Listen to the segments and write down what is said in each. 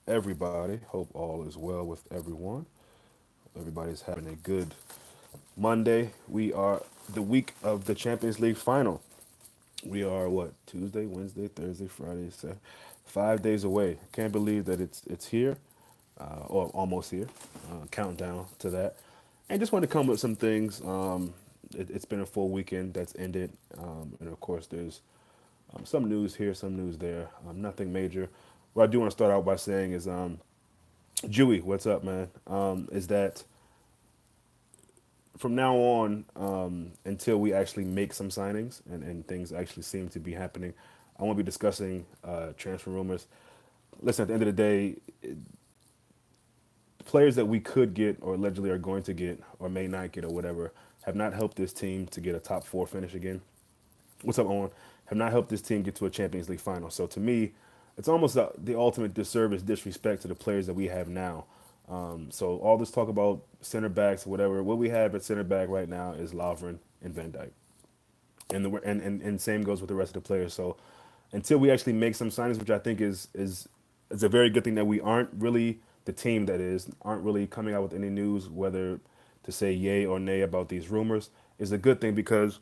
everybody. Hope all is well with everyone. Everybody's having a good Monday. We are the week of the Champions League final. We are what, Tuesday, Wednesday, Thursday, Friday, Saturday, 5 days away. Can't believe that it's here, or almost here. Countdown to that, and just want to come with some things. It's been a full weekend that's ended, and of course there's some news here, some news there. Nothing major. What I do want to start out by saying is, Jewy, what's up, man? Is that from now on, until we actually make some signings and things actually seem to be happening, I won't be discussing transfer rumors. Listen, at the end of the day, the players that we could get or allegedly are going to get or may not get or whatever have not helped this team to get a top four finish again. What's up, Owen? Have not helped this team get to a Champions League final. So to me, it's almost the ultimate disservice, disrespect to the players that we have now. So all this talk about center backs, whatever, what we have at center back right now is Lovren and Van Dijk, and same goes with the rest of the players. So until we actually make some signings, which I think is a very good thing, that we aren't really the team that is aren't really coming out with any news whether to say yay or nay about these rumors, is a good thing because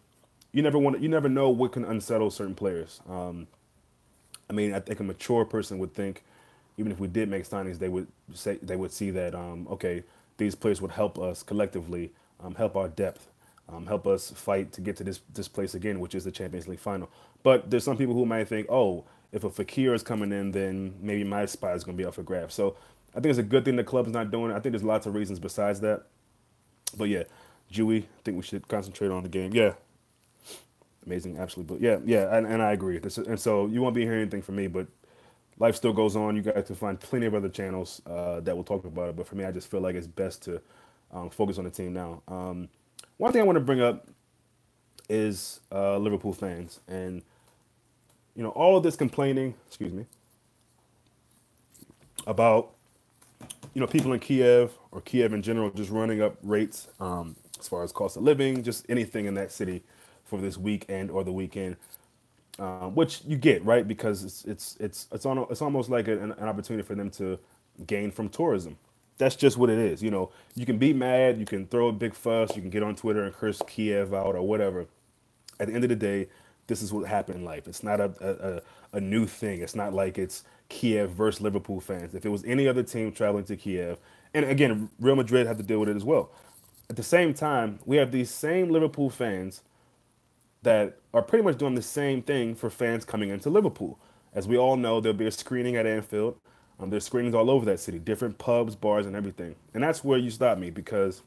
you never know what can unsettle certain players. I mean, I think a mature person would think, even if we did make signings, they would see that okay, these players would help us collectively, help our depth, help us fight to get to this place again, which is the Champions League final. But there's some people who might think, oh, if a Fakir is coming in, then maybe my spot is going to be up for grabs. So I think it's a good thing the club's not doing it. I think there's lots of reasons besides that. But yeah, Jewy, I think we should concentrate on the game. Yeah, amazing, absolutely. But yeah, and I agree. And so you won't be hearing anything from me, but life still goes on. You guys can find plenty of other channels that will talk about it. But for me, I just feel like it's best to focus on the team now. One thing I want to bring up is Liverpool fans, and all of this complaining. Excuse me, about people in Kiev or Kiev in general just running up rates, as far as cost of living, just anything in that city for this weekend or the weekend, which you get, right, because it's almost like an opportunity for them to gain from tourism. That's just what it is. You can be mad, you can throw a big fuss, you can get on Twitter and curse Kiev out or whatever. At the end of the day, this is what happened in life. It's not a new thing. It's not like it's Kiev versus Liverpool fans. If it was any other team traveling to Kiev, and again, Real Madrid had to deal with it as well. At the same time, we have these same Liverpool fans that are pretty much doing the same thing for fans coming into Liverpool. As we all know, there'll be a screening at Anfield. There's screenings all over that city, different pubs, bars, and everything. And that's where you stop me, because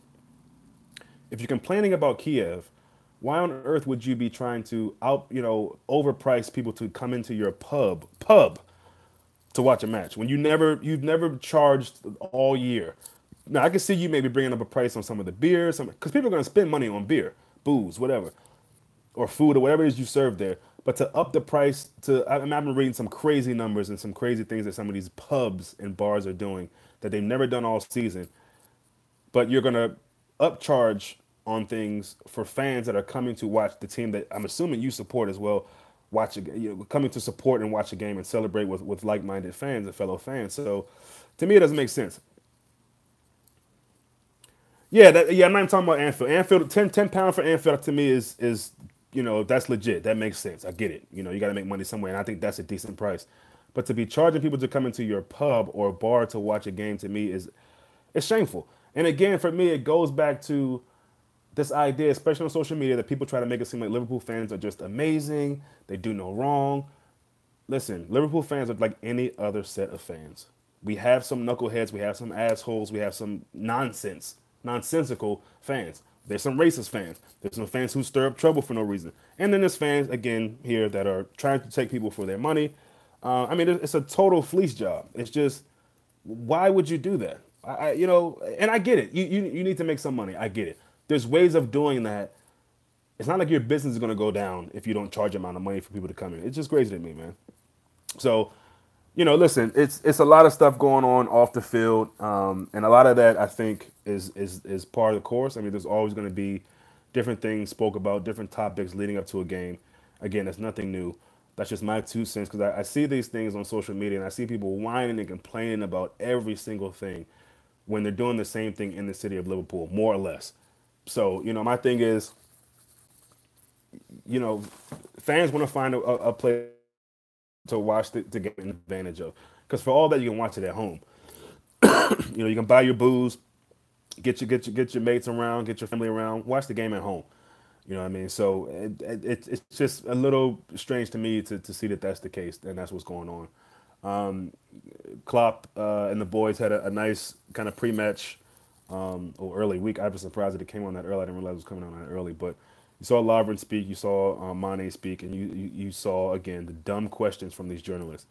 if you're complaining about Kiev, why on earth would you be trying to overprice people to come into your pub to watch a match when you've never charged all year? Now I can see you maybe bringing up a price on some of the beer, because people are going to spend money on beer, booze, whatever, or food or whatever it is you serve there. But to up the price I've been reading some crazy numbers and some crazy things that some of these pubs and bars are doing that they've never done all season. But you're gonna upcharge on things for fans that are coming to watch the team that I'm assuming you support as well. Coming to support and watch a game and celebrate with like-minded fans and fellow fans. So, to me, it doesn't make sense. Yeah, I'm not even talking about Anfield. Anfield, £10 for Anfield to me is that's legit. That makes sense. I get it. You got to make money somewhere, and I think that's a decent price. But to be charging people to come into your pub or bar to watch a game, to me, it's shameful. And again, for me, it goes back to this idea, especially on social media, that people try to make it seem like Liverpool fans are just amazing. They do no wrong. Listen, Liverpool fans are like any other set of fans. We have some knuckleheads, we have some assholes, we have some nonsensical fans. There's some racist fans. There's some fans who stir up trouble for no reason. And then there's fans, again, here that are trying to take people for their money. I mean, it's a total fleece job. It's just, why would you do that? And I get it. You need to make some money. I get it. There's ways of doing that. It's not like your business is going to go down if you don't charge amount of money for people to come in. It's just crazy to me, man. So, listen, it's a lot of stuff going on off the field, and a lot of that I think is part of the course. I mean, there's always going to be different things spoke about, different topics leading up to a game. Again, it's nothing new. That's just my 2 cents because I see these things on social media and I see people whining and complaining about every single thing when they're doing the same thing in the city of Liverpool, more or less. So, my thing is, you know, fans want to find a place to watch the game and advantage of. Because for all that, you can watch it at home. You can buy your booze, get your mates around, get your family around, watch the game at home. You know what I mean? So it's just a little strange to me to see that that's the case and that's what's going on. Klopp and the boys had a nice kind of pre-match or early week. I was surprised that it came on that early. I didn't realize it was coming on that early. But you saw Lovren speak, you saw Mane speak, and you saw, again, the dumb questions from these journalists.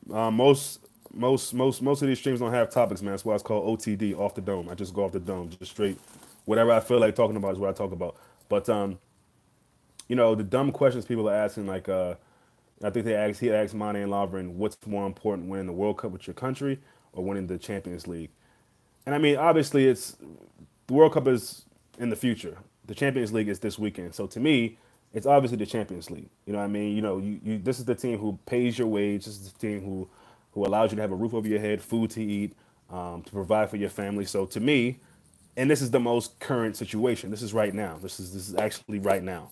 Most of these streams don't have topics, man. That's why it's called OTD, off the dome. I just go off the dome, just straight. Whatever I feel like talking about is what I talk about. But the dumb questions people are asking, like I think he asked Mane and Lovren, what's more important, winning the World Cup with your country or winning the Champions League? And I mean, obviously, the World Cup is in the future. The Champions League is this weekend. So to me, it's obviously the Champions League. You know what I mean? This is the team who pays your wage. This is the team who allows you to have a roof over your head, food to eat, to provide for your family. So to me, and this is the most current situation. This is right now. This is actually right now.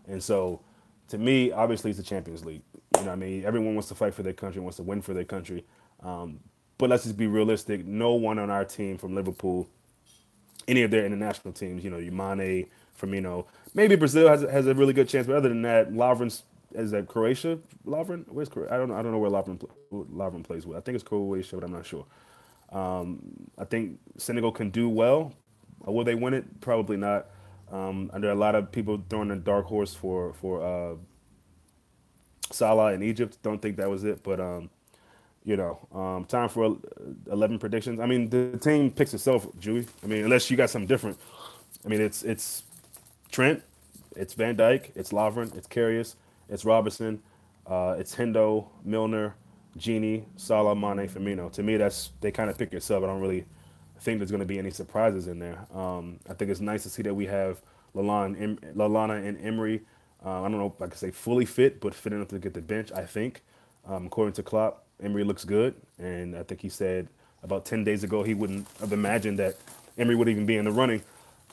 And so to me, obviously, it's the Champions League. You know what I mean? Everyone wants to fight for their country, wants to win for their country. But let's just be realistic. No one on our team from Liverpool, any of their international teams, your Mane, Firmino, maybe Brazil has a really good chance. But other than that, Lovren's, is that Croatia? Lovren? Where's Croatia? I don't know where Lovren plays with. I think it's Croatia, but I'm not sure. I think Senegal can do well. Will they win it? Probably not. And there are a lot of people throwing a dark horse for Salah in Egypt. Don't think that was it, but time for 11 predictions. I mean, the team picks itself, Jewy. I mean, unless you got something different. I mean, it's Trent, it's Van Dijk, it's Lovren, it's Karius, it's Robertson, it's Hendo, Milner, Genie, Salah, Mane, Firmino. To me, they kind of pick yourself. I don't really think there's going to be any surprises in there. I think it's nice to see that we have Lallana and Emery. I don't know if I could say fully fit, but fit enough to get the bench, I think. According to Klopp, Emery looks good, and I think he said about 10 days ago he wouldn't have imagined that Emery would even be in the running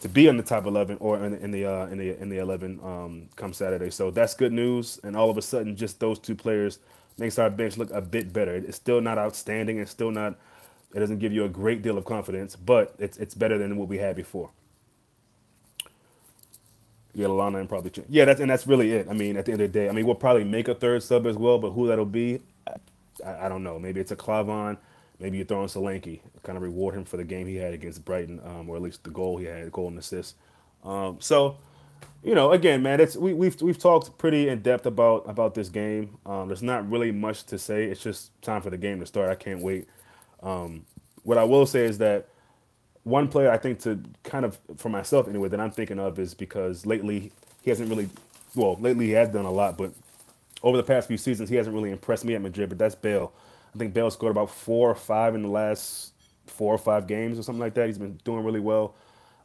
to be in the top 11 or in the 11 come Saturday. So that's good news, and all of a sudden, just those two players makes our bench look a bit better. It's still not outstanding. It's still not. It doesn't give you a great deal of confidence, but it's better than what we had before. Yeah, Lallana and probably yeah, that's really it. I mean, at the end of the day, I mean, we'll probably make a third sub as well, but who that'll be, I don't know. Maybe it's a Klavan. Maybe you throw in Solanke, kind of reward him for the game he had against Brighton, or at least the goal he had, goal and assist. So, again, man, we've talked pretty in depth about this game. There's not really much to say. It's just time for the game to start. I can't wait. What I will say is that one player I think to kind of, for myself anyway, that I'm thinking of is because lately he hasn't really, well, lately he has done a lot, but over the past few seasons he hasn't really impressed me at Madrid, but that's Bale. I think Bale scored about 4 or 5 in the last 4 or 5 games or something like that. He's been doing really well.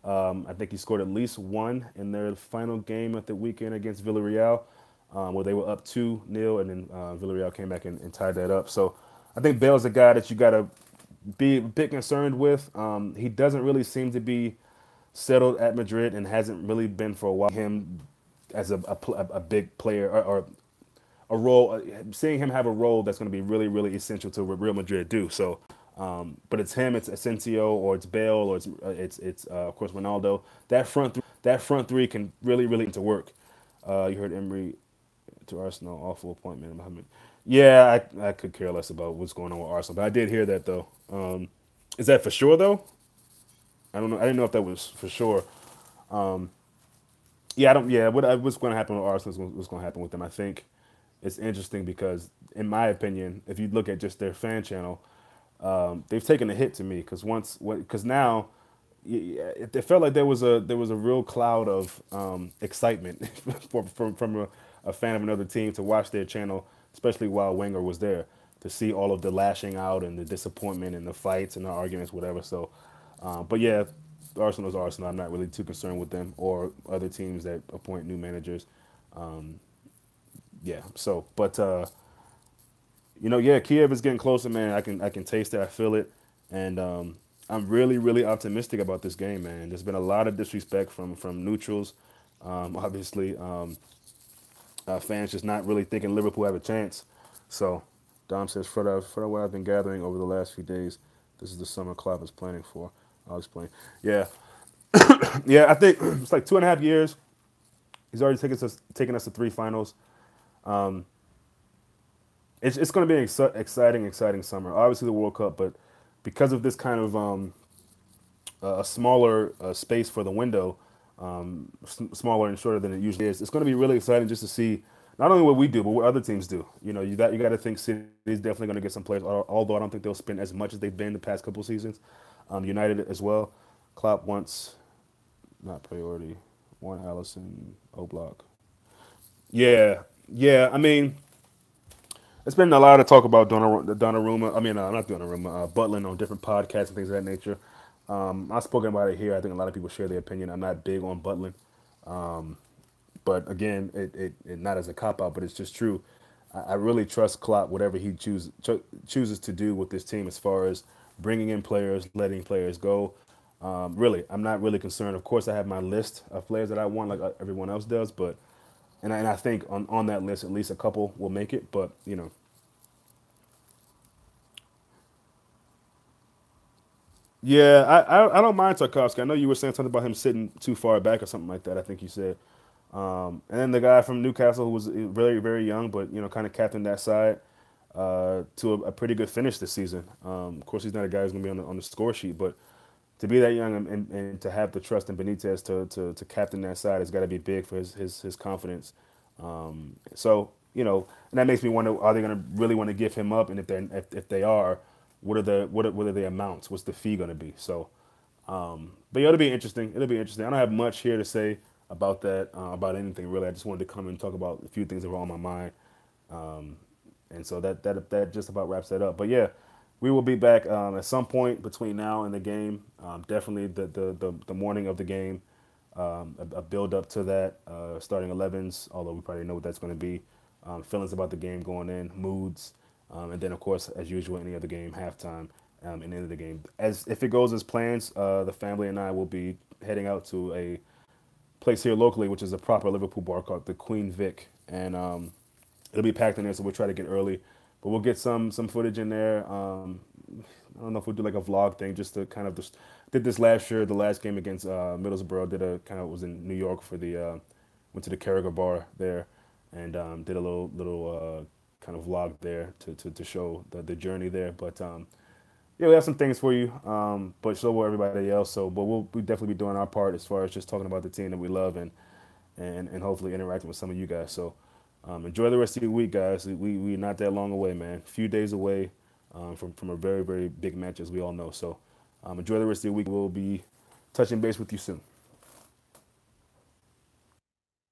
I think he scored at least 1 in their final game at the weekend against Villarreal, where they were up 2-0, and then Villarreal came back and tied that up. So I think Bale's a guy that you got to be a bit concerned with. He doesn't really seem to be settled at Madrid and hasn't really been for a while. Him as a big player or a role, seeing him have a role that's going to be really, really essential to what Real Madrid do. So, but it's him, it's Asensio, or it's Bale, or it's of course Ronaldo. That front three can really, really to work. You heard Emery to Arsenal, awful appointment. Yeah, I could care less about what's going on with Arsenal, but I did hear that though. Is that for sure though? I don't know. I didn't know if that was for sure. Yeah, I don't. Yeah, what's going to happen with Arsenal is what's going to happen with them. I think it's interesting because, in my opinion, if you look at just their fan channel, they've taken a hit to me because now it felt like there was a real cloud of excitement from a fan of another team to watch their channel, especially while Wenger was there, to see all of the lashing out and the disappointment and the fights and the arguments, whatever. So, but yeah, Arsenal's Arsenal. I'm not really too concerned with them or other teams that appoint new managers. Yeah. So, but yeah, Kiev is getting closer, man. I can taste it. I feel it, and I'm really really optimistic about this game, man. There's been a lot of disrespect from neutrals, obviously. Fans just not really thinking Liverpool have a chance. So, Dom says, for what I've been gathering over the last few days, this is the summer Klopp is planning for. I'll explain. Yeah, yeah. I think it's like 2.5 years. He's already taken us to three finals. It's going to be an exciting summer. Obviously the World Cup, but because of this kind of a smaller space for the window, smaller and shorter than it usually is, it's going to be really exciting just to see not only what we do but what other teams do. You got to think City's definitely going to get some players, although I don't think they'll spend as much as they've been the past couple of seasons. United as well. Klopp wants not priority. Warren Allison, Oblak. Yeah, yeah. I mean, it's been a lot of talk about Donnarumma. I mean, not Donnarumma, Butland on different podcasts and things of that nature. I've spoken about it here. I think a lot of people share their opinion. I'm not big on Butland, but again, it not as a cop out, but it's just true. I really trust Klopp, whatever he chooses to do with this team, as far as bringing in players, letting players go. Really, I'm not really concerned. Of course, I have my list of players that I want, like everyone else does, but and I think on that list, at least a couple will make it. But yeah, I don't mind Tarkovsky. I know you were saying something about him sitting too far back or something like that. I think you said. And then the guy from Newcastle who was very very young, but kind of captained that side to a pretty good finish this season. Of course, he's not a guy who's going to be on the score sheet, but to be that young and to have the trust in Benitez to captain that side has got to be big for his confidence. So and that makes me wonder: are they going to really want to give him up? And if they are, what are the amounts? What's the fee going to be? So, but yeah, it'll be interesting. It'll be interesting. I don't have much here to say about that, about anything really. I just wanted to come and talk about a few things that were on my mind. And so that just about wraps that up. But yeah, we will be back at some point between now and the game. Definitely the morning of the game, a build up to that, starting 11s. Although we probably know what that's going to be. Feelings about the game going in, moods, and then of course, as usual, any other game, halftime, and end of the game. As if it goes as plans, the family and I will be heading out to a place here locally, which is a proper Liverpool bar called the Queen Vic, and it'll be packed in there, so we'll try to get early. But we'll get some footage in there. I don't know if we'll do like a vlog thing, just to kind of just did this last year, the last game against Middlesbrough. Did a kind of was in New York for the went to the Carragher bar there, and did a little kind of vlog there to show the journey there. But yeah, we have some things for you, but so will everybody else. So, but we'll definitely be doing our part as far as just talking about the team that we love and hopefully interacting with some of you guys. So enjoy the rest of your week, guys. We're not that long away, man. A few days away from a very, very big match, as we all know. So enjoy the rest of your week. We'll be touching base with you soon.